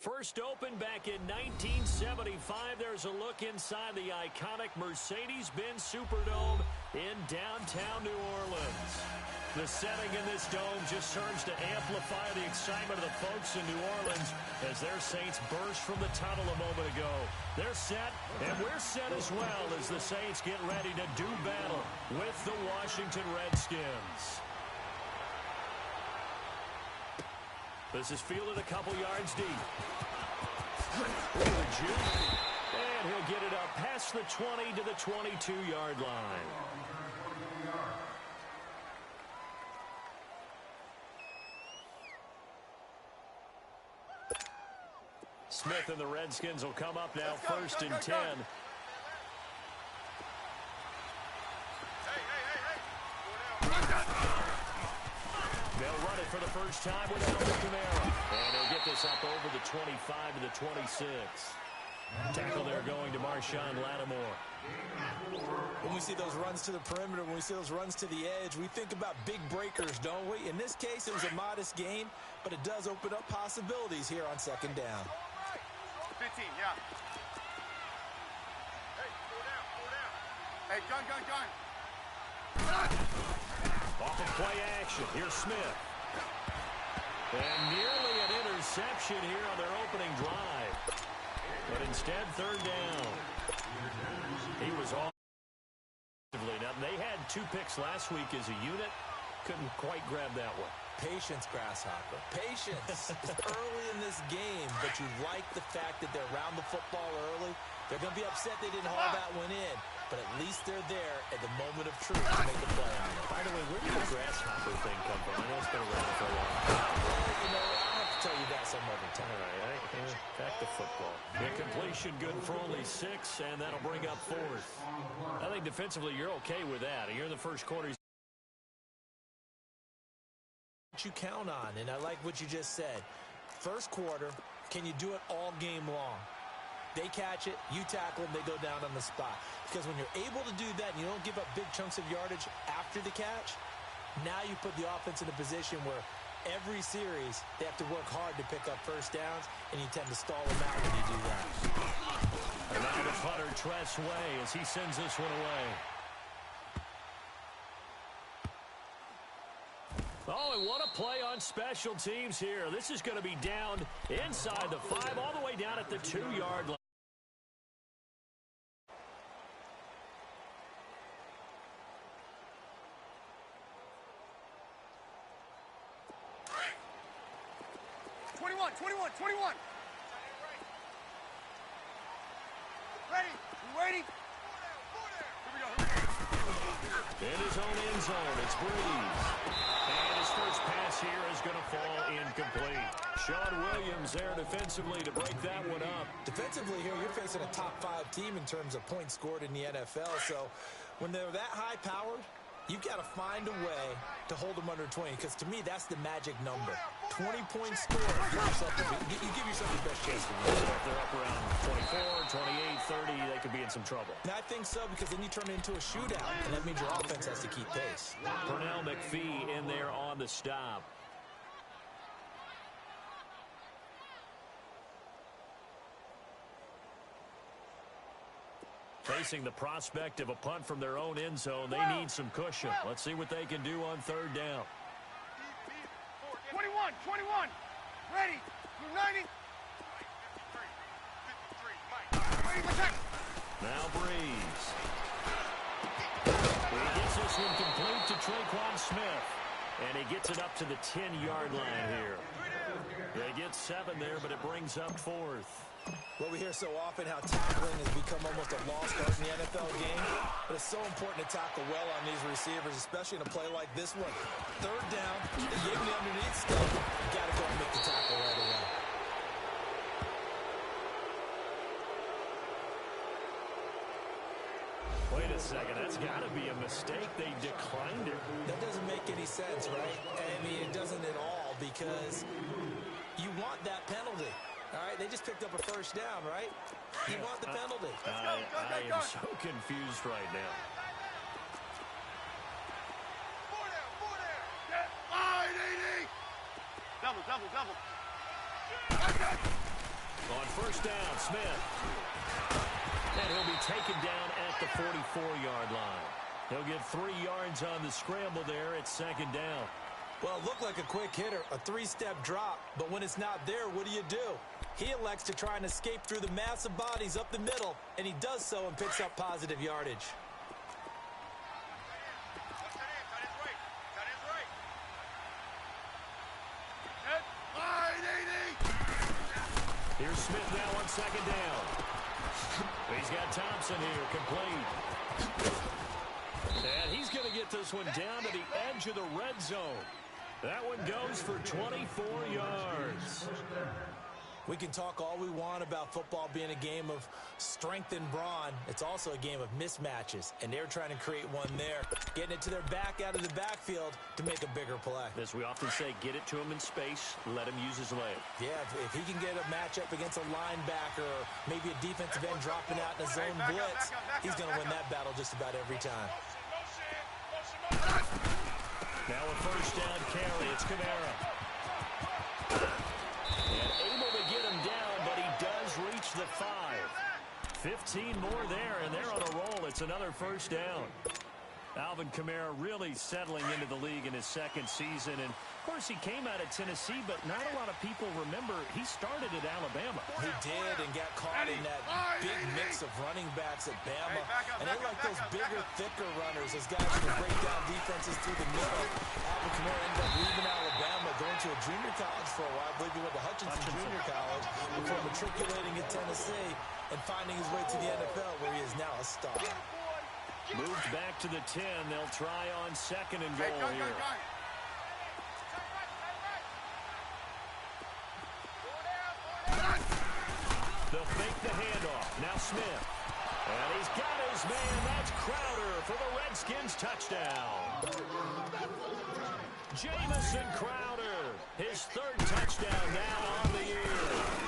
First opened back in 1975. There's a look inside the iconic Mercedes-Benz Superdome in downtown New Orleans. The setting in this dome just serves to amplify the excitement of the folks in New Orleans as their Saints burst from the tunnel a moment ago. They're set, and we're set as well as the Saints get ready to do battle with the Washington Redskins. This is fielded a couple yards deep. And he'll get it up past the 20 to the 22-yard line. Smith and the Redskins will come up now, first and 10. They'll run it for the first time with Alvin Kamara. And he'll get this up over the 25 to the 26. Tackle there going to Marshawn Lattimore. When we see those runs to the perimeter, when we see those runs to the edge, we think about big breakers, don't we? In this case, it was a modest gain, but it does open up possibilities here on second down. 15, yeah. Hey, pull down. Hey, gun. Off of play action. Here's Smith. And nearly an interception here on their opening drive. But instead, third down. He was off. Now, they had 2 picks last week as a unit. Couldn't quite grab that one. Patience, Grasshopper. Patience. It's early in this game, but you like the fact that they're around the football early. They're going to be upset they didn't haul that one in, but at least they're there at the moment of truth to make a play on it. By the way, where did the Grasshopper thing come from? I know it's been around for a while. Well, I'll have to tell you that some other time. All right, back to football. The completion good for only 6, and that'll bring up 4th. I think defensively you're okay with that. You're in the first quarter. You count on, and I like what you just said. First quarter, can you do it all game long? They catch it, you tackle them, they go down on the spot. Because when you're able to do that and you don't give up big chunks of yardage after the catch, now you put the offense in a position where every series they have to work hard to pick up first downs, and you tend to stall them out when you do that. And now the punter Tress Way as he sends this one away. Oh, and what a play on special teams here. This is going to be down inside the 5, all the way down at the 2-yard line. Ready? You waiting? In his own end zone, it's Breeze. And his first pass here is going to fall incomplete. Sean Williams there defensively to break that one up. Defensively here, you're facing a top-5 team in terms of points scored in the NFL. So when they're that high-powered, you've got to find a way to hold them under 20, because to me, that's the magic number. 20 points scored. You give yourself the best chance to win. So if they're up around 24, 28, 30, they could be in some trouble. And I think so, because then you turn it into a shootout, and that means your offense has to keep pace. Pernell McPhee in there on the stop. Facing the prospect of a punt from their own end zone, they need some cushion. Let's see what they can do on third down. 21. Ready. 90. Now Breeze. He gets this one complete to Traquan Smith. And he gets it up to the 10-yard line here. They get 7 there, but it brings up 4th. Well, we hear so often how tackling has become almost a lost art in the NFL game, but it's so important to tackle well on these receivers, especially in a play like this one. Third down, you give them the underneath stuff, you got to go and make the tackle right away. Wait a second, that's got to be a mistake. They declined it. That doesn't make any sense, right? I mean, it doesn't at all, because you want that penalty. All right, they just picked up a first down, right? You want the penalty. I am so confused right now. 4 down. Get line, 80. Double. On first down, Smith. And he'll be taken down at the 44-yard line. He'll get 3 yards on the scramble there at second down. Well, it looked like a quick hitter, a 3-step drop, but when it's not there, what do? He elects to try and escape through the massive bodies up the middle, and he does so and picks up positive yardage. Here's Smith now on second down. He's got Thompson here, complete. And he's going to get this one down to the edge of the red zone. That one goes for 24 yards. We can talk all we want about football being a game of strength and brawn. It's also a game of mismatches, and they're trying to create one there, getting it to their back out of the backfield to make a bigger play. As we often say, get it to him in space, let him use his leg. Yeah, if he can get a matchup against a linebacker or maybe a defensive end dropping out in a zone blitz, he's going to win that battle just about every time. Now a first down carry. It's Kamara. And able to get him down, but he does reach the 5. 15 more there, and they're on a roll. It's another first down. Alvin Kamara really settling into the league in his second season. And, of course, he came out of Tennessee, but not a lot of people remember he started at Alabama. He did and got caught in that big mix of running backs at Bama. And they like those bigger, thicker runners, those guys who can break down defenses through the middle. Alvin Kamara ended up leaving Alabama, going to a junior college for a while. I believe he went to Hutchinson Junior College before matriculating in Tennessee and finding his way to the NFL, where he is now a star. Moved back to the 10. They'll try on second and goal here. They'll fake the handoff. Now Smith. And he's got his man. That's Crowder for the Redskins touchdown. Jamison Crowder, his 3rd touchdown now on the year.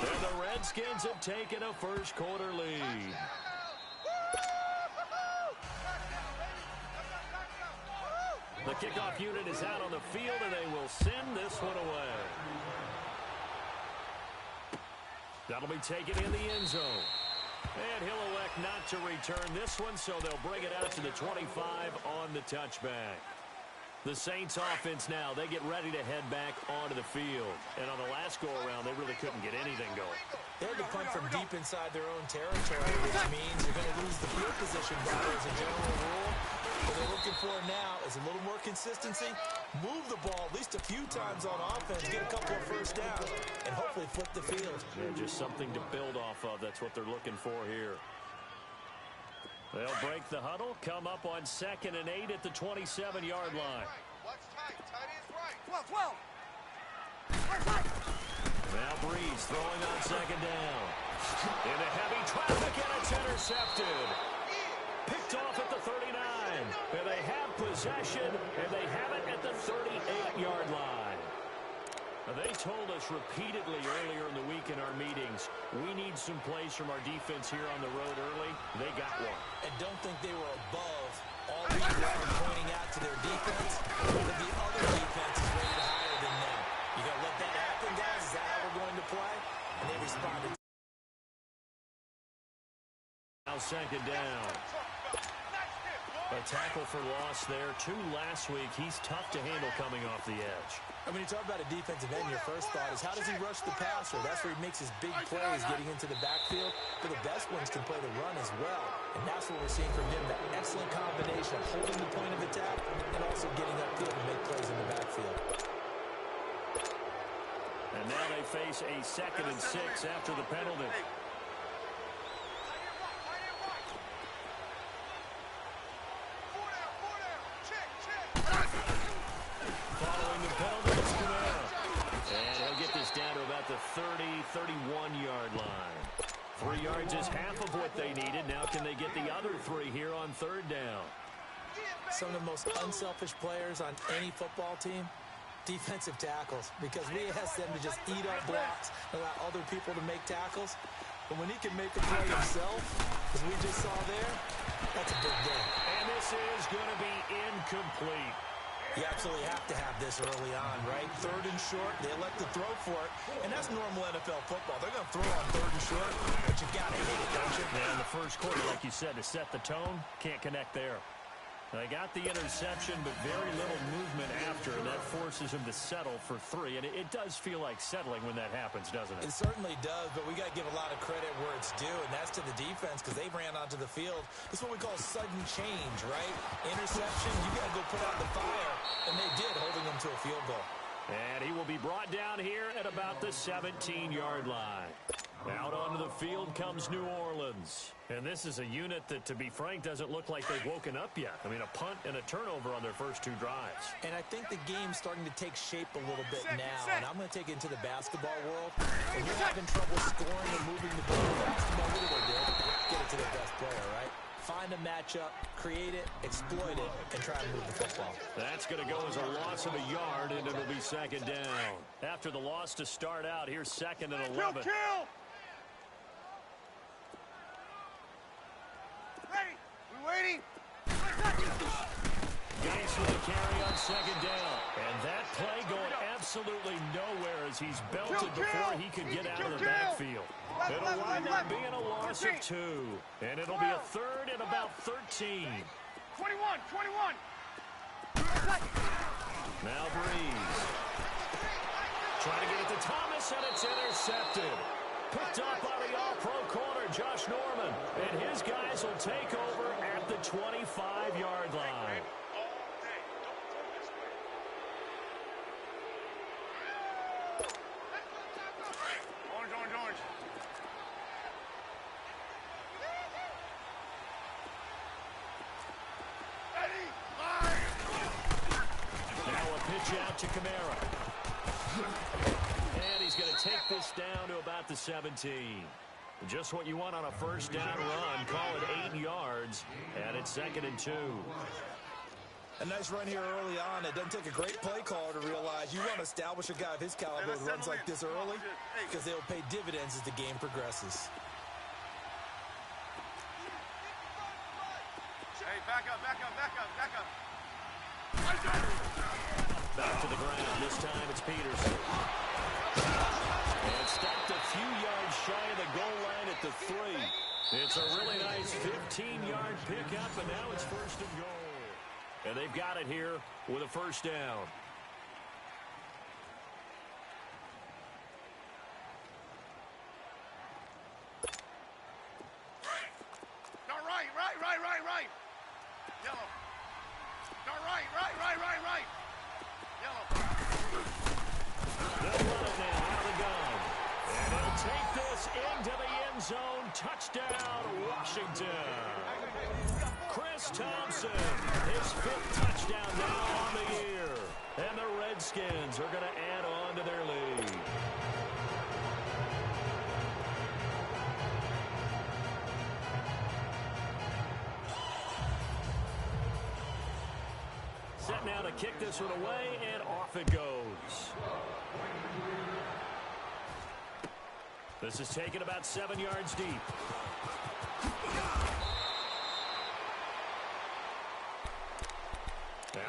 And the Redskins have taken a first quarter lead. The kickoff unit is out on the field, and they will send this one away. That'll be taken in the end zone. And he'll elect not to return this one, so they'll bring it out to the 25 on the touchback. The Saints offense now, they get ready to head back onto the field. And on the last go-around, they really couldn't get anything going. They had to punt from deep inside their own territory, which means you're going to lose the field position battle as a general rule. What they're looking for now is a little more consistency, move the ball at least a few times on offense, get a couple of first downs, and hopefully flip the field. Yeah, just something to build off of. That's what they're looking for here. They'll break the huddle, come up on 2nd and 8 at the 27-yard line. What's tight? Tight is right. 12. Now Breeze throwing on 2nd down. Into heavy traffic, and it's intercepted. Picked off at the 39. And they have possession, and they have it at the 38-yard line. They told us repeatedly earlier in the week in our meetings, we need some plays from our defense here on the road early. They got one. And don't think they were above all week long pointing out to their defense, but the other defense is rated higher than them. You got to let that happen, guys? Is that how we're going to play? And they responded. Now 2nd down. A tackle for loss there. 2 last week. He's tough to handle coming off the edge. I mean, you talk about a defensive end, your first thought is, how does he rush the passer? That's where he makes his big plays, getting into the backfield. But the best ones can play the run as well. And that's what we're seeing from him, that excellent combination of holding the point of attack and also getting upfield to make plays in the backfield. And now they face a 2nd and 6 after the penalty. Following the penalty, it's Kamara. And he'll get this down to about the 30, 31-yard line. 3 yards is half of what they needed. Now can they get the other 3 here on 3rd down? Some of the most unselfish players on any football team, defensive tackles, because we ask them to just eat up blocks and allow other people to make tackles. But when he can make a play himself, as we just saw there, that's a big day. And this is going to be incomplete. You absolutely have to have this early on, right? Third and short, they elect to throw for it, and that's normal NFL football. They're going to throw on third and short, but you got to hit it, don't you? Yeah, in the first quarter, like you said, to set the tone, can't connect there. They got the interception, but very little movement after, and that forces him to settle for 3. And it does feel like settling when that happens, doesn't it? It certainly does, but we got to give a lot of credit where it's due, and that's to the defense because they ran onto the field. It's what we call sudden change, right? Interception, you got to go put out the fire, and they did, holding them to a field goal. And he will be brought down here at about the 17-yard line. Out onto the field comes New Orleans. And this is a unit that, to be frank, doesn't look like they've woken up yet. I mean, a punt and a turnover on their first 2 drives. And I think the game's starting to take shape a little bit now. And I'm going to take it into the basketball world. When you're having trouble scoring and moving the ball in basketball, what do they do? Get it to their best player, right? Find a matchup, create it, exploit it, and try to move the football. That's going to go as a loss of a yard, and it'll be second down. After the loss to start out, here's 2nd and 11. Kill! Ready? We waiting? Gates with a carry on 2nd down. And that play going absolutely nowhere as he's belted before he could get out of the backfield. It'll wind up being a loss of 2. And it'll be a 3rd and about 13. 21. Now Breeze. Trying to get it to Thomas, and it's intercepted. Picked up by the all-pro corner, Josh Norman. And his guys will take over at the 25-yard line. Orange. Now a pitch out to Kamara. And he's going to take this down to about the 17. Just what you want on a first down run. Call it 8 yards. And it's 2nd and 2. A nice run here early on. It doesn't take a great play caller to realize you want to establish a guy of his caliber who runs like this early because they'll pay dividends as the game progresses. Hey, back up. Back to the ground. This time it's Peterson. And stopped a few yards shy of the goal line at the 3. It's a really nice 15-yard pickup, and now it's 1st and goal. And they've got it here with a first down. No, right. Yellow. No, right. Yellow. They'll run it now out of the gun. And they'll take this into the end zone. Touchdown, Washington. Chris Thompson, his 5th touchdown now on the year. And the Redskins are going to add on to their lead. Set now to kick this one away, and off it goes. This is taken about 7 yards deep.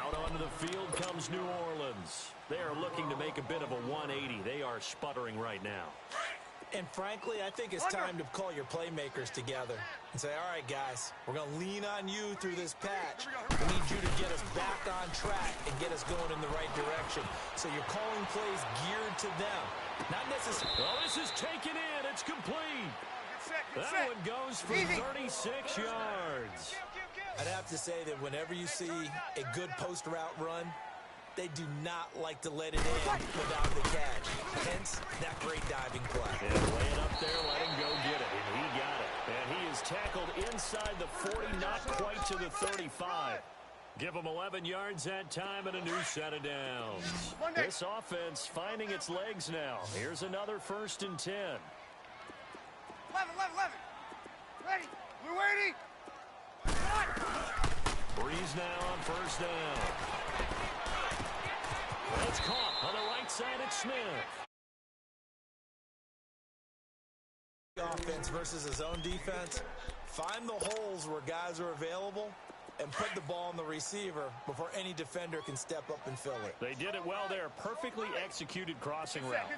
Out onto the field comes New Orleans. They are looking to make a bit of a 180. They are sputtering right now. And frankly, I think it's time to call your playmakers together and say, all right, guys, we're going to lean on you through this patch. We need you to get us back on track and get us going in the right direction. So you're calling plays geared to them. Not necessarily. Oh, this is taken in. It's complete. That one goes for 36 yards. I'd have to say that whenever you see a good post route run, they do not like to let it in without the catch. Hence, that great diving play. And lay it up there, let him go get it. And he got it. And he is tackled inside the 40, not quite to the 35. Give him 11 yards that time and a new set of downs. This offense finding its legs now. Here's another 1st and 10. 11. Ready. We're waiting. Breeze now on 1st down. It's caught on the right side at Smith. Offense versus his own defense. Find the holes where guys are available and put the ball on the receiver before any defender can step up and fill it. They did it well there. Perfectly executed crossing route.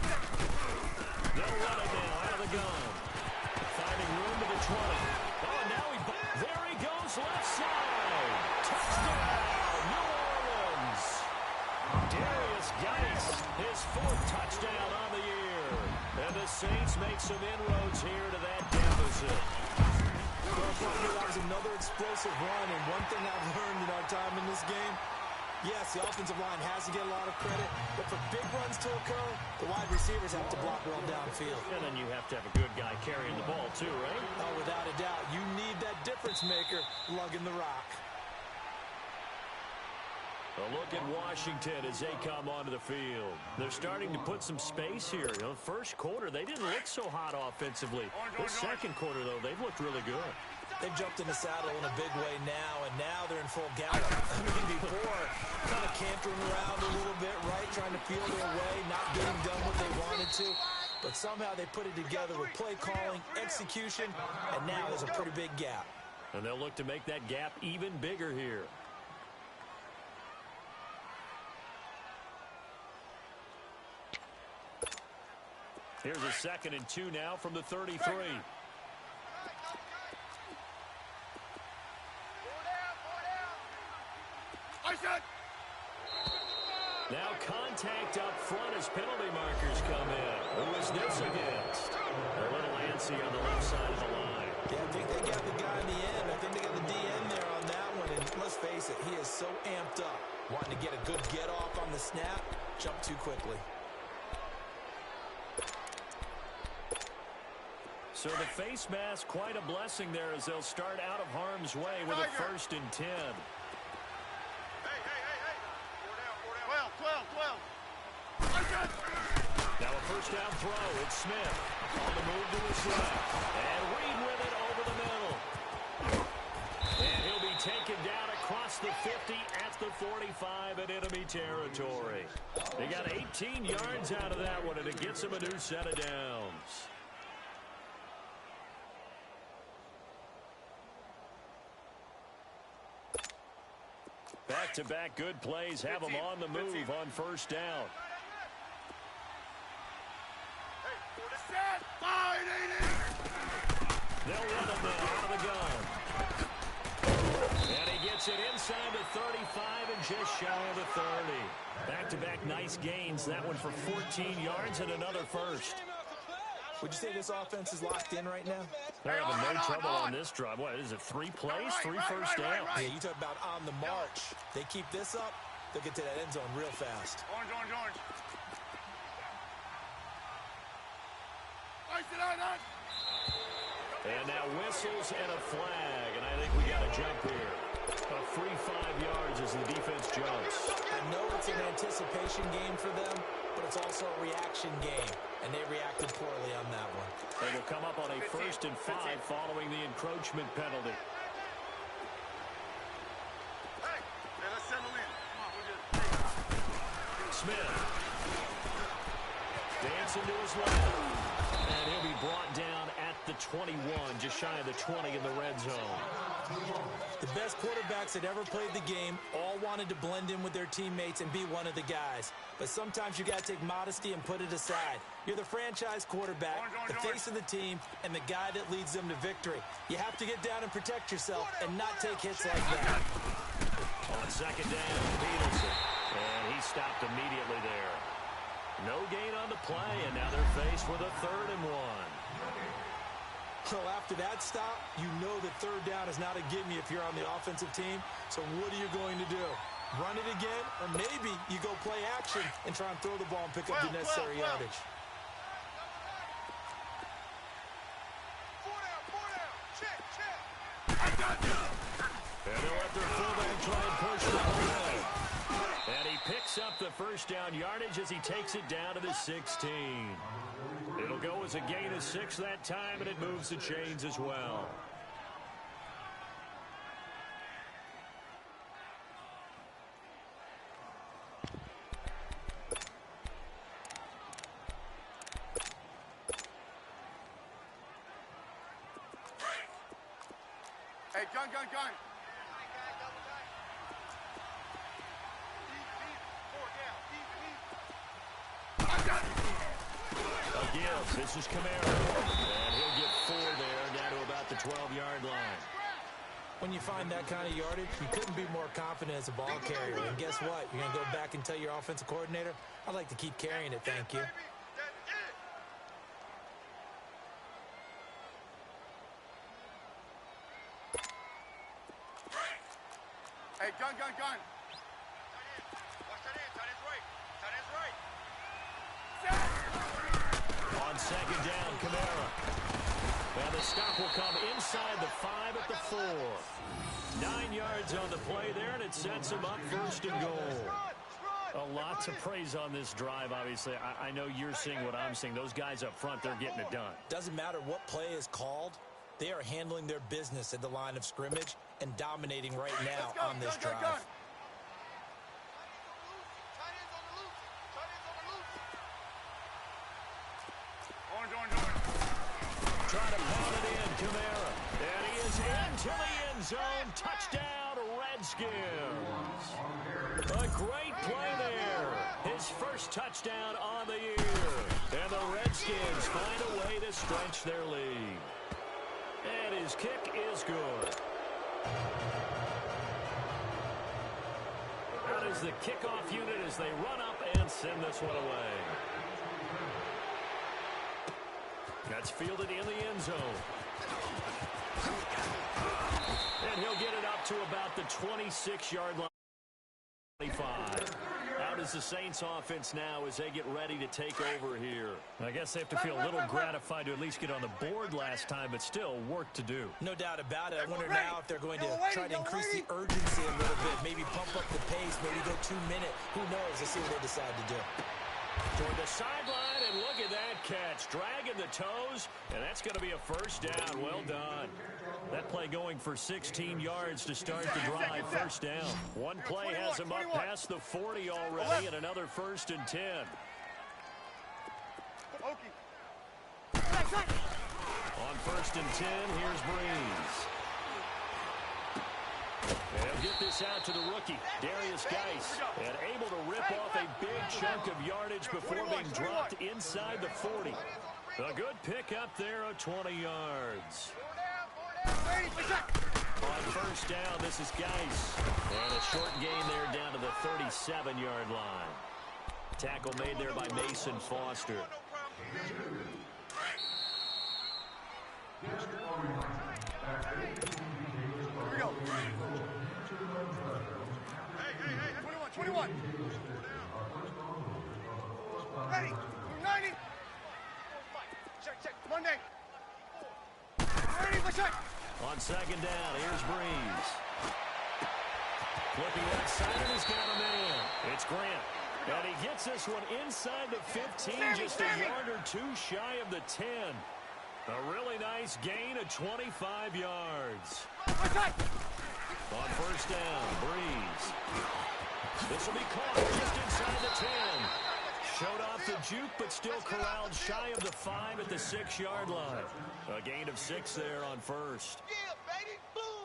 They'll run it now out of the gun. Finding room to the 20. Oh, now there he goes left side. Touchdown, New Orleans. Darius Geist, his 4th touchdown on the year. And the Saints make some inroads here to that deficit. Well, partner, that was another explosive run, and one thing I've learned in our time in this game, yes, the offensive line has to get a lot of credit, but for big runs to occur, the wide receivers have to block well downfield. And then you have to have a good guy carrying the ball too, right? Oh, without a doubt. You need that difference maker lugging the rock. A look at Washington as they come onto the field. They're starting to put some space here. You know, first quarter, they didn't look so hot offensively. The second quarter, though, they've looked really good. They've jumped in the saddle in a big way now, and now they're in full gallop. I mean, before, kind of cantering around a little bit, right, trying to feel their way, not getting done what they wanted to. But somehow they put it together with play calling, execution, and now there's a pretty big gap. And they'll look to make that gap even bigger here. Here's a 2nd and 2 now from the 33. Now contact up front as penalty markers come in. Who is this against? A little antsy on the left side of the line. Yeah, I think they got the guy in the end. I think they got the DN there on that one. And let's face it, he is so amped up. Wanting to get a good get off on the snap, jump too quickly. So the face mask, quite a blessing there as they'll start out of harm's way with a 1st and 10. Hey. 12. Now a 1st down throw. It's Smith on the move to his left. And Reed with it over the middle. And he'll be taken down across the 50 at the 45 in enemy territory. They got 18 yards out of that one, and it gets him a new set of downs. Back-to-back good plays have them on the move on 1st down. They'll run him now out of the gun. And he gets it inside the 35 and just shy of the 30. Back-to-back nice gains. That one for 14 yards and another 1st. Would you say this offense is locked in right now? They're having no trouble on this drive. What is it, 3 plays, 3 first downs? Yeah, you talk about on the march. They keep this up, they'll get to that end zone real fast. Orange. And now whistles and a flag, and I think we got a jump here. A free 5 yards as the defense jumps. I know it's an anticipation game for them, but it's also a reaction game, and they reacted poorly on that one. They will come up on a 1st and 5 following the encroachment penalty. Hey, let's settle in. Come on, Smith. Dancing to his left. And he'll be brought down at the 21, just shy of the 20 in the red zone. The best quarterbacks that ever played the game all wanted to blend in with their teammates and be one of the guys. But sometimes you got to take modesty and put it aside. You're the franchise quarterback, the face of the team, and the guy that leads them to victory. You have to get down and protect yourself and not take hits like that. On 2nd down, Peterson. And he stopped immediately there. No gain on the play, and now they're faced with a 3rd and 1. Well, after that stop, you know that 3rd down is not a gimme if you're on the offensive team. So what are you going to do? Run it again, or maybe you go play action and try and throw the ball and pick up the necessary yardage. 4 down. Check. And they'll let their fullback try and push the ball in. And he picks up the 1st down yardage as he takes it down to the 16. It'll go as a gain of 6 that time, and it moves the chains as well. Hey, gun. give. This is Camaro. And he'll get 4 there, down to about the 12-yard line. When you find that kind of yardage, you couldn't be more confident as a ball carrier. And guess what? You're going to go back and tell your offensive coordinator, I'd like to keep carrying it, thank you. Hey, gun. Watch that in. Tight end's right. On second down, Camaro. Well, the stop will come inside the 5 at the 4. 9 yards on the play there, and it sets him up first and goal. A lot to praise on this drive, obviously. I know you're seeing what I'm seeing. Those guys up front, they're getting it done. Doesn't matter what play is called. They are handling their business at the line of scrimmage and dominating right now on this drive. Trying to pound it in, Camaro. And he is into the end zone. Touchdown, Redskins. A great play there. His first touchdown on the year. And the Redskins find a way to stretch their lead. And his kick is good. That is the kickoff unit as they run up and send this one away. That's fielded in the end zone. And he'll get it up to about the 26-yard line. 25. Out is the Saints offense now as they get ready to take over here. I guess they have to feel a little gratified to at least get on the board last time, but still work to do. No doubt about it. I wonder now if they're going to try to increase the urgency a little bit, maybe pump up the pace, maybe go 2 minute. Who knows? Let's see what they decide to do. Toward the sideline, and look at that catch. Dragging the toes, and that's going to be a first down. Well done. That play going for 16 yards to start the drive. First down. One play has him up past the 40 already, and another 1st and 10. On 1st and 10, here's Breeze. They'll get this out to the rookie, Darius Geis, and able to rip off a big chunk of yardage before being dropped inside the 40. A good pickup there of 20 yards. On first down, this is Geis. And a short gain there down to the 37-yard line. Tackle made there by Mason Foster. Here we go. Hey, 21. Ready. 90. Check. Monday. Ready, let's check. On second down, here's Breeze. Flipping outside, and he's got a man. It's Grant. And he gets this one inside the 15, just a yard or 2 shy of the 10. A really nice gain of 25 yards. On first down, Breeze. This will be caught just inside the 10. Showed off the juke, but still corralled shy of the 5 at the 6-yard line. A gain of 6 there on first.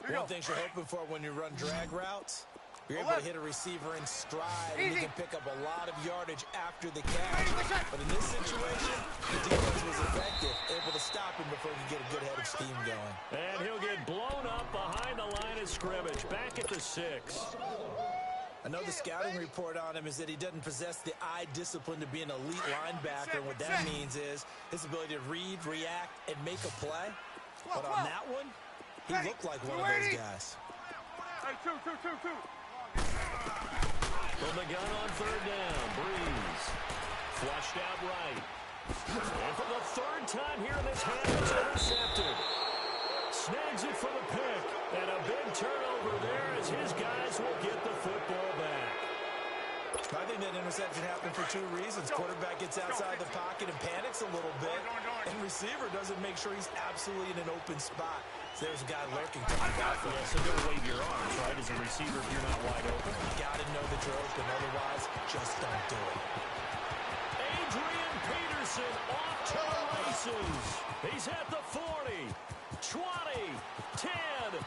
One thing you're hoping for when you run drag routes, you're able to hit a receiver in stride, and you can pick up a lot of yardage after the catch. But in this situation, the defense was effective, able to stop him before he could get a good head of steam going. And he'll get blown up behind the line of scrimmage, back at the 6. I know the scouting report on him is that he doesn't possess the eye discipline to be an elite linebacker. And what that means is his ability to read, react, and make a play. But on that one, he looked like one of those guys. Hey, two. From the gun on third down, Breeze. Flushed out right. And for the 3rd time here in this half, it's intercepted. Snags it for the pick. And a big turnover there as his guys will get the football back. I think that interception happened for 2 reasons. Quarterback gets outside the pocket and panics a little bit. And receiver doesn't make sure he's absolutely in an open spot. So there's a guy lurking. Yeah, so don't wave your arms, right, as a receiver if you're not wide open. You got to know that you're open. Otherwise, just don't do it. Adrian Peterson off to the races. He's at the 40, 20, 10.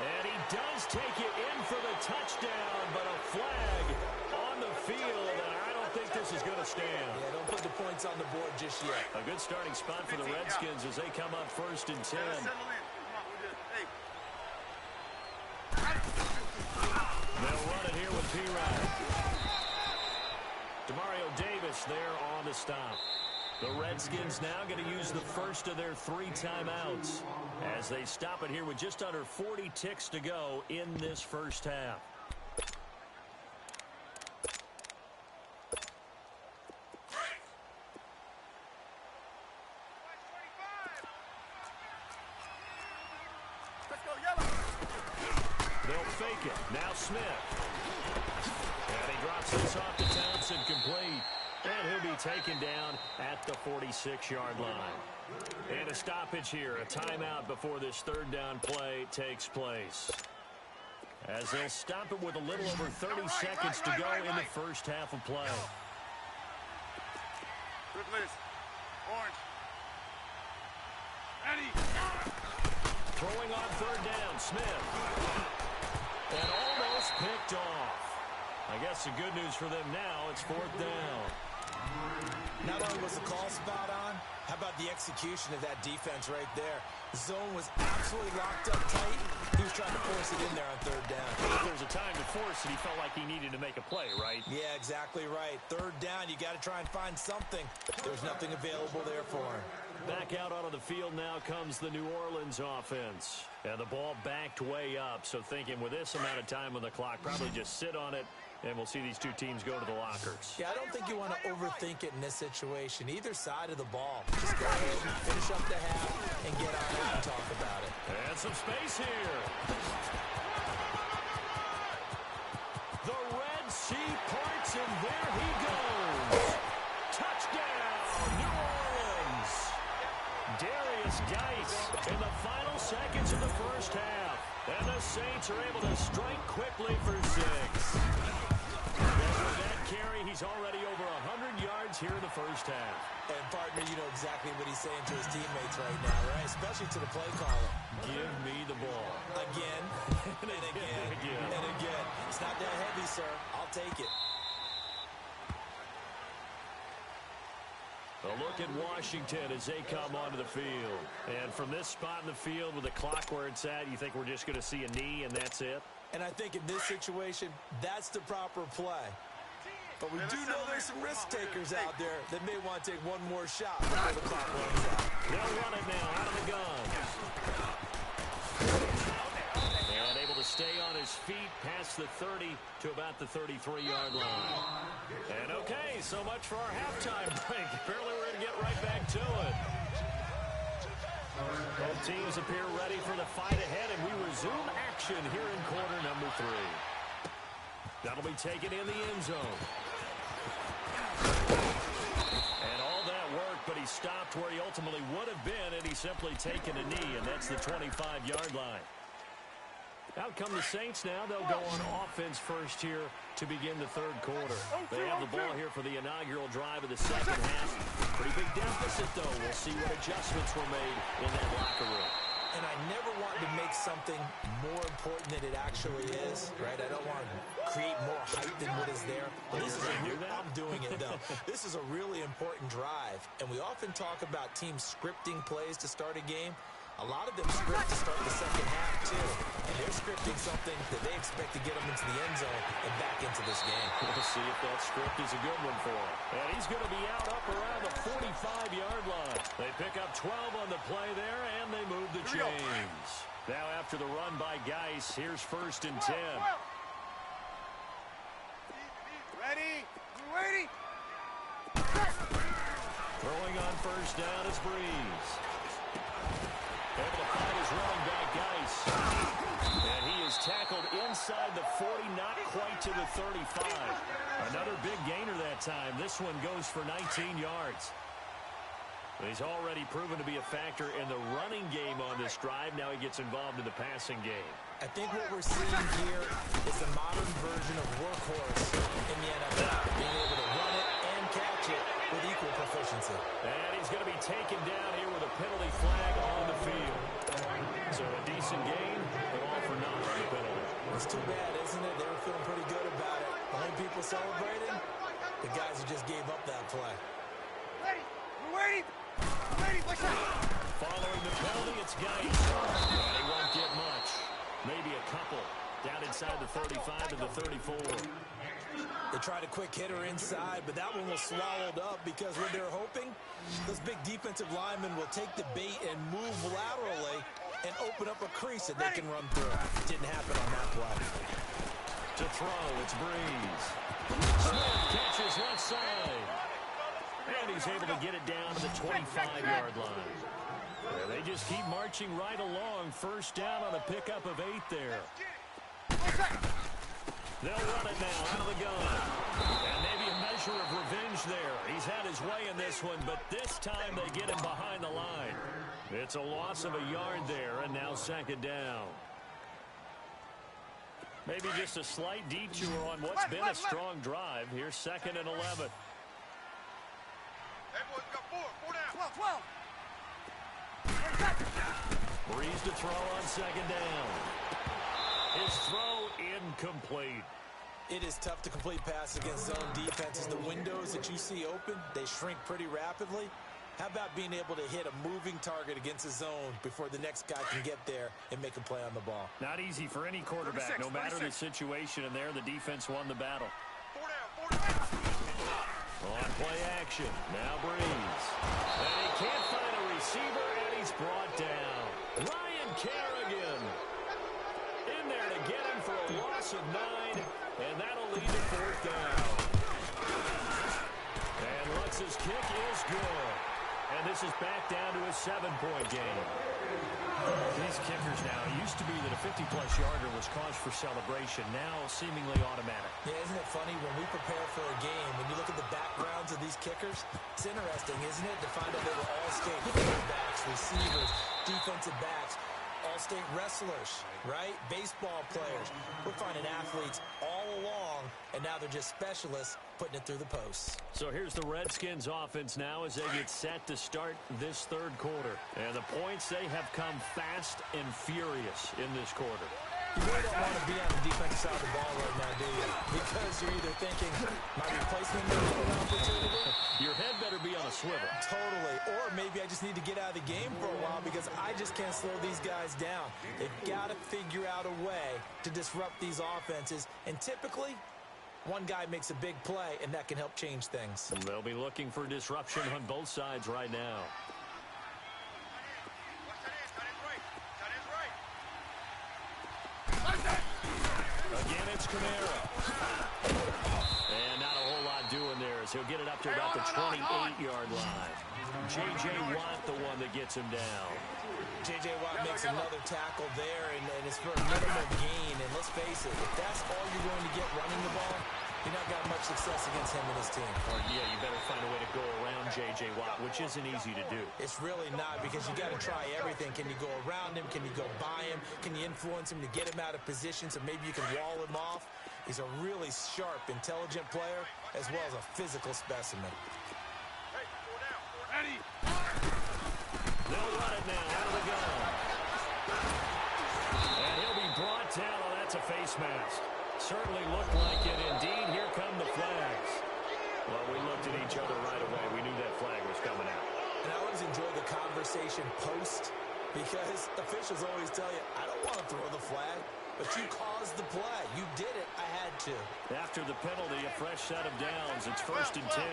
And he does take it in for the touchdown, but a flag on the field, and I don't think this is going to stand. Yeah, don't put the points on the board just yet. A good starting spot for the Redskins as they come up 1st and 10. Settle in. Come on, we're good. Hey. They'll run it here with P-Rod. Demario Davis there on the stop. The Redskins now going to use the first of their 3 timeouts as they stop it here with just under 40 ticks to go in this first half. They'll fake it. Now Smith. And he drops this off to Townsend complete. And he'll be taken down at the 46-yard line. And a stoppage here, a timeout before this 3rd down play takes place. As they'll stop it with a little over 30 seconds to go in the first half of play. Good list. Orange. Ready. Throwing on 3rd down, Smith. And almost picked off. I guess the good news for them now, it's 4th down. Not only was the call spot on, how about the execution of that defense right there? The zone was absolutely locked up tight. He was trying to force it in there on 3rd down. If there's a time to force it, he felt like he needed to make a play, right? Yeah, exactly right. 3rd down, you got to try and find something. There was nothing available there for him. Back out onto the field now comes the New Orleans offense. And the ball backed way up, so thinking with this amount of time on the clock, probably just sit on it, and we'll see these 2 teams go to the lockers. Yeah, I don't think you want to overthink it in this situation. Either side of the ball. Just go ahead and finish up the half and get on out and talk about it. And some space here. The Red Sea parts, and there he goes. Touchdown, New Orleans. Darius Geis in the final seconds of the first half. And the Saints are able to strike quickly for 6. With that carry, he's already over 100 yards here in the first half. And, partner, you know exactly what he's saying to his teammates right now, right? Especially to the play caller. Give me the ball. Again, and again, and again. It's not that heavy, sir. I'll take it. A look at Washington as they come onto the field. And from this spot in the field with the clock where it's at, you think we're just going to see a knee and that's it? And I think in this situation, that's the proper play. But we do know there's some risk takers out there that may want to take one more shot before the clock runs out. They'll run it now out of the gun. And able to stay on his feet past the 30 to about the 33-yard line. And okay, so much for our halftime break. Apparently we're going to get right back to it. Both teams appear ready for the fight ahead, and we resume action here in quarter number 3. That'll be taken in the end zone. And all that work, but he stopped where he ultimately would have been, and he's simply taken a knee, and that's the 25-yard line. Out come the Saints now. They'll go on offense first here to begin the 3rd quarter. They have the ball here for the inaugural drive of the second half. Pretty big deficit, though. We'll see what adjustments were made in that locker room. And I never want to make something more important than it actually is, right? I don't want to create more hype than what is there. But this is I'm doing it, though. This is a really important drive. And we often talk about teams scripting plays to start a game. A lot of them script to start the second half, too. And they're scripting something that they expect to get them into the end zone and back into this game. We'll see if that script is a good one for him. And he's going to be out up around the 45-yard line. They pick up 12 on the play there, and they move the chains. Now after the run by Geis, here's 1st and 10. Ready? Ready? Throwing on 1st down is Breeze. Able to find his running back, Geis. And he is tackled inside the 40, not quite to the 35. Another big gainer that time. This one goes for 19 yards. He's already proven to be a factor in the running game on this drive. Now he gets involved in the passing game. I think what we're seeing here is a modern version of workhorse in the NFL. Being able to run it and catch it with equal proficiency. And he's going to be taken down here with a penalty flag on the field. So a decent gain, but all for naught on the penalty. It's too bad, isn't it? They were feeling pretty good about it. The only people celebrating, The guys who just gave up that play. Ready. We're waiting. We're waiting. What's that? Following the penalty, it's Geis. And he won't get much. Maybe a couple. Down inside the 35 to the 34. They tried a quick hitter inside, but that one was swallowed up because what they're hoping, those big defensive linemen will take the bait and move laterally and open up a crease that they can run through. It didn't happen on that play. To throw, it's Breeze. Smith catches left side. And he's able to get it down to the 25-yard line. And they just keep marching right along. First down on a pickup of 8 there. They'll run it now out of the gun. And maybe a measure of revenge there. He's had his way in this one, but this time they get him behind the line. It's a loss of a yard there, and now second down. Maybe just a slight detour on what's been a strong drive. Here's second and 11. Everyone's got 4 down. 12. Breeze to throw on second down. His throw incomplete. It is tough to complete passes against zone defenses. The windows that you see open, they shrink pretty rapidly. How about being able to hit a moving target against a zone before the next guy can get there and make a play on the ball? Not easy for any quarterback, no matter the situation, and there the defense won the battle. 4 down. On play action, now Breeze. And he can't find a receiver, and he's brought down. Ryan Kerrigan in there to get him for a loss of 9, and that'll lead to fourth down. And Lutz's kick is good. And this is back down to a 7-point game. These kickers now, it used to be that a 50-plus yarder was cause for celebration. Now seemingly automatic. Yeah, isn't it funny when we prepare for a game, when you look at the backgrounds of these kickers, it's interesting, isn't it, to find out they were all-state quarterbacks, receivers, defensive backs, all-state wrestlers, right? Baseball players. We're finding athletes all along, and now they're just specialists putting it through the posts. So here's the Redskins offense now as they get set to start this third quarter. And the points, they have come fast and furious in this quarter. You really don't want to be on the defensive side of the ball right now, do you? Because you're either thinking, my replacement may get an opportunity. Your head better be on a swivel. Totally. Or maybe I just need to get out of the game for a while because I just can't slow these guys down. They've got to figure out a way to disrupt these offenses. And typically, one guy makes a big play, and that can help change things. And they'll be looking for disruption on both sides right now. Again, it's Kamara. And not a whole lot doing there as he'll get it up to about the 28-yard line. J.J. Watt, the one that gets him down. J.J. Watt makes another tackle there, and it's for a minimal gain. And let's face it, if that's all you're going to get running the ball, you're not got much success against him and his team. Or, yeah, you better find a way to go around J.J. Watt, which isn't easy to do. It's really not because you got to try everything. Can you go around him? Can you go by him? Can you influence him to get him out of position so maybe you can wall him off? He's a really sharp, intelligent player as well as a physical specimen. Hey, 4 down. 4 ready. They'll run it now out of the gun. And he'll be brought down. Oh, that's a face mask. Certainly looked like it. Indeed, here come the flags. Well, we looked at each other right away. We knew that flag was coming out. And I always enjoy the conversation post because officials always tell you, I don't want to throw the flag, but you caused the play. You did it. I had to. After the penalty, a fresh set of downs. It's first and 10.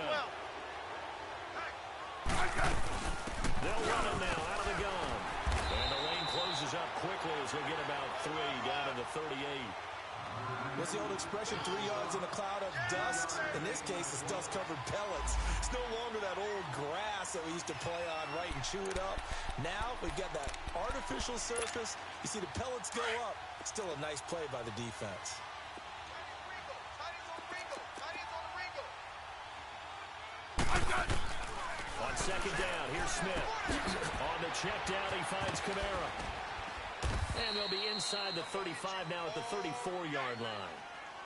They'll run it now out of the gun. And the lane closes up quickly as he'll get about 3 down to the 38. What's the old expression, 3 yards in a cloud of dust? In this case, it's dust-covered pellets. It's no longer that old grass that we used to play on, right, and chew it up. Now we've got that artificial surface. You see the pellets go up. Still a nice play by the defense. On second down, here's Smith. On the check down, he finds Kamara. And they'll be inside the 35 now at the 34-yard line.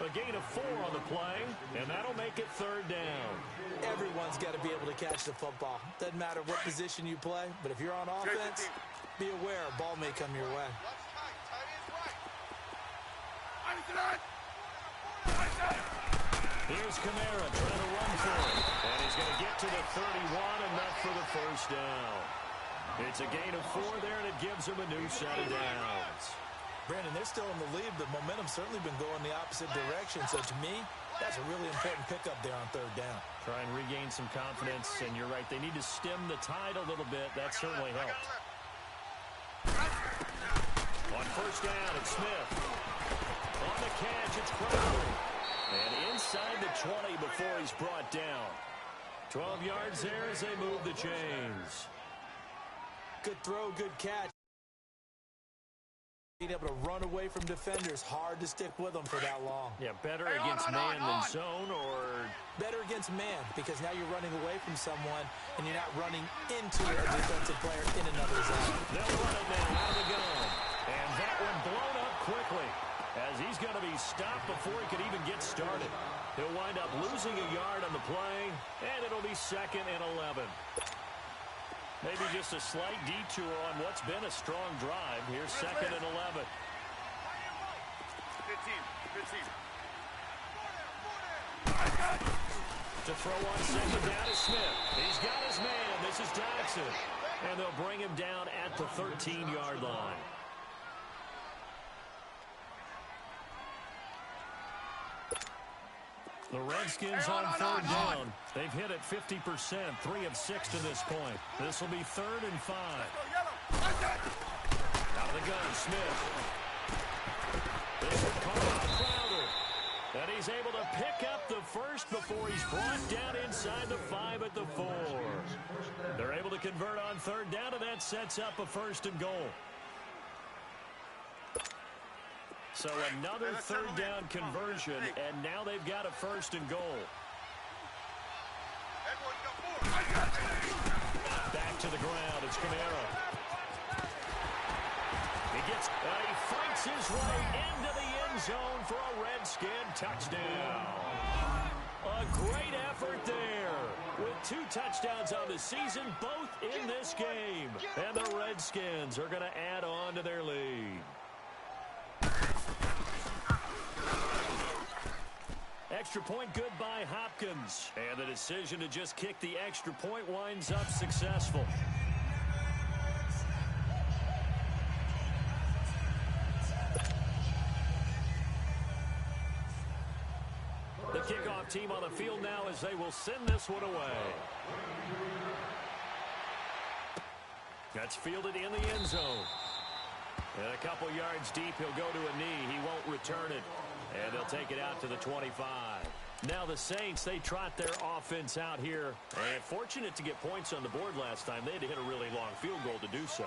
A gain of 4 on the play, and that'll make it third down. Everyone's got to be able to catch the football. Doesn't matter what position you play, but if you're on offense, be aware a ball may come your way. Here's Kamara trying to run for it. And he's going to get to the 31, enough for the first down. It's a gain of 4 there, and it gives him a new set of downs. Brandon, they're still in the lead, but momentum's certainly been going the opposite direction. So to me, that's a really important pickup there on third down. Try and regain some confidence, and you're right. They need to stem the tide a little bit. That certainly helped. On first down, it's Smith. On the catch, it's Crowder. And inside the 20 before he's brought down. 12 yards there as they move the chains. Good throw, good catch. Being able to run away from defenders, hard to stick with them for that long. Yeah, better against man than zone, or better against man, because now you're running away from someone and you're not running into a defensive player in another zone. They'll run it now out of the gun. And that one blown up quickly as he's going to be stopped before he could even get started. He'll wind up losing a yard on the play, and it'll be 2nd and 11. Maybe just a slight detour on what's been a strong drive. Here's 2nd and 11. Good team. Good team. To throw on 2nd down is Smith. He's got his man. This is Dodson. And they'll bring him down at the 13-yard line. The Redskins on third down. They've hit it 50%, 3 of 6 to this point. This will be 3rd and 5. Out of the gun, Smith. This one caught on Crowder. And he's able to pick up the first before he's brought down inside the 5 at the 4. They're able to convert on third down, and that sets up a 1st and goal. So another third down conversion, and now they've got a 1st and goal. Back to the ground, it's Kamara. He fights his way into the end zone for a Redskin touchdown. A great effort there. With 2 touchdowns on the season, both in this game. And the Redskins are going to add on to their lead. Extra point good by Hopkins. And the decision to just kick the extra point winds up successful. The kickoff team on the field now as they will send this one away. That's fielded in the end zone. And a couple yards deep, he'll go to a knee. He won't return it. And they'll take it out to the 25. Now the Saints, they trot their offense out here. And fortunate to get points on the board last time. They had to hit a really long field goal to do so.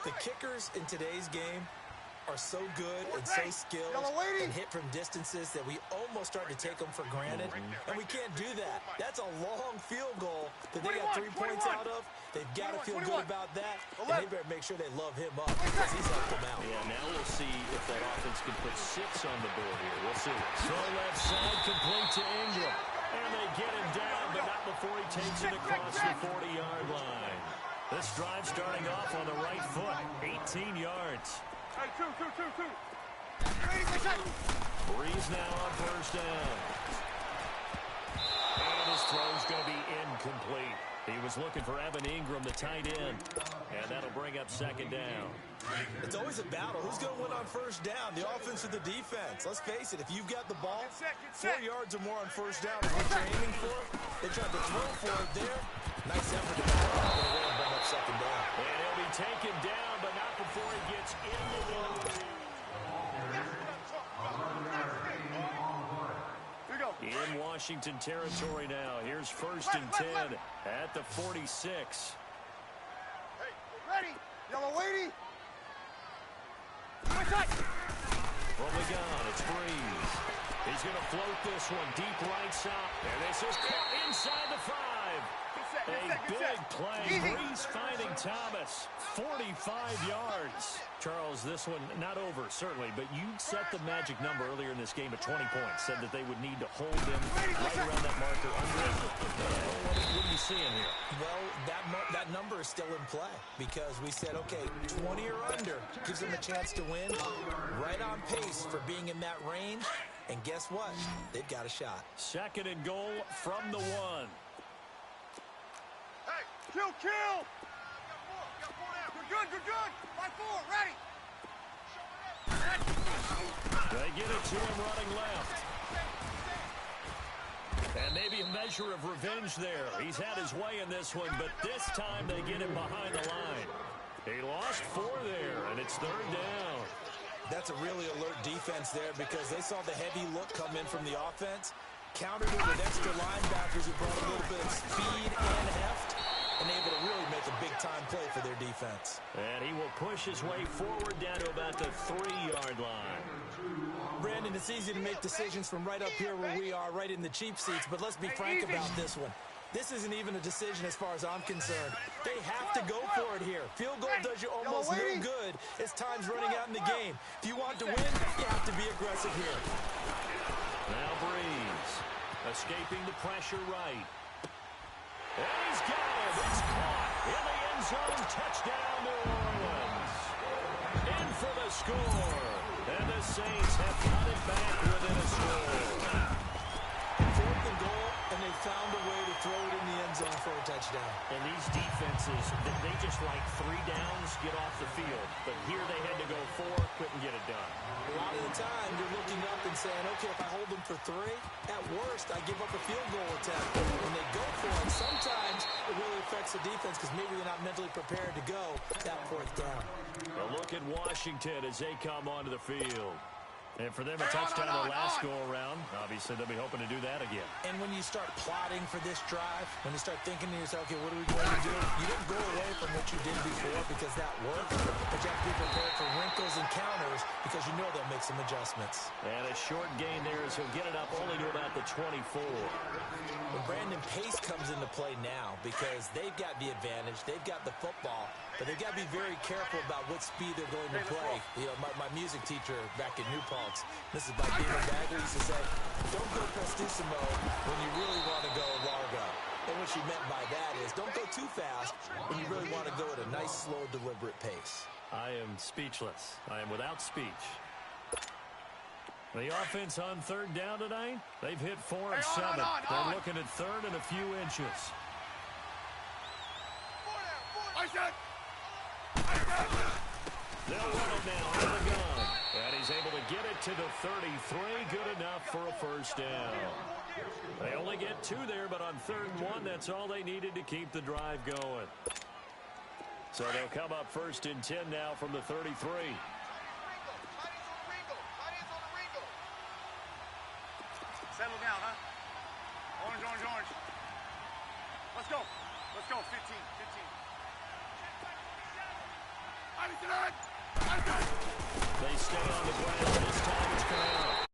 The kickers in today's game are so good and so skilled and hit from distances that we almost start to take them for granted. And we can't do that. That's a long field goal that they got 3 points out of. They've got to feel good about that. And they better make sure they love him up because he's helped them out. Yeah, now we'll see if that offense can put 6 on the board here. We'll see. Throw left side, complete to Ingram. And they get him down, but not before he takes it across the 40-yard line. This drive starting off on the right foot, 18 yards. Breeze now on first down. And his throw's going to be incomplete. He was looking for Evan Ingram, the tight end. And that'll bring up 2nd down. It's always a battle. Who's going to win on first down, the offense or the defense? Let's face it, if you've got the ball, 4 yards or more on first down is what you're aiming for. They tried to throw for it there. Nice effort to back up and bring up 2nd down. And he'll be taken down, but not before he gets in the zone. In Washington territory now. Here's 1st and 10 at the 46. Hey, ready. Yellow lady. From the gun, it's Breeze. He's going to float this one deep right side. And this is caught inside the 5. A big play. Breeze finding Thomas. 45 yards. Charles, this one not over, certainly, but you set the magic number earlier in this game at 20 points. Said that they would need to hold them right around that marker. What are you seeing here? Well, that number is still in play because we said, okay, 20 or under gives them a chance to win. Right on pace for being in that range. And guess what? They've got a shot. 2nd and goal from the 1. Hey, kill! You're good! 5-4, ready! They get it to him running left. And maybe a measure of revenge there. He's had his way in this one, but this time they get him behind the line. He lost 4 there, and it's 3rd down. That's a really alert defense there because they saw the heavy look come in from the offense, countered it with extra linebackers who brought a little bit of speed and heft, and able to really make a big-time play for their defense. And he will push his way forward down to about the 3-yard line. Brandon, it's easy to make decisions from right up here where we are, right in the cheap seats, but let's be frank about this one. This isn't even a decision as far as I'm concerned. They have to go for it here. Field goal does you almost no good as time's running out in the game. If you want to win, you have to be aggressive here. Now Breeze, escaping the pressure right. And he's got it. It's caught in the end zone. Touchdown, New Orleans. In for the score. And the Saints have cut it back within a score. 4th and goal, and they found a way to throw it in the end zone for a touchdown. And these defenses, they just like 3 downs, get off the field. But here they had to go 4, couldn't get it done. A lot of the time, you're looking up and saying, okay, if I hold them for 3, at worst, I give up a field goal attempt. When they go for it, sometimes it really affects the defense because maybe they're not mentally prepared to go that 4th down. A look at Washington as they come onto the field. And for them, a touchdown the last go-around. Obviously, they'll be hoping to do that again. And when you start plotting for this drive, when you start thinking to yourself, okay, what are we going to do? You don't go away from what you did before because that worked. But you have to be prepared for wrinkles and counters because you know they'll make some adjustments. And a short gain there as he'll get it up only to about the 24. But Brandon, pace comes into play now because they've got the advantage. They've got the football. But they've got to be very careful about what speed they're going to play. You know, my music teacher back in New Paltz, Mrs. Beamer Bagley, used to say, don't go prestissimo when you really want to go largo. And what she meant by that is don't go too fast when you really want to go at a nice, slow, deliberate pace. I am speechless. I am without speech. The offense on 3rd down tonight, they've hit 4 of 7. They're looking at 3rd and a few inches. They'll run it now out of the gun. And he's able to get it to the 33. Good enough for a 1st down. They only get 2 there, but on 3rd and 1, that's all they needed to keep the drive going. So they'll come up 1st and 10 now from the 33. Settle down, huh? Orange. Let's go. 15. They stay on the ground. This time it's Kamara.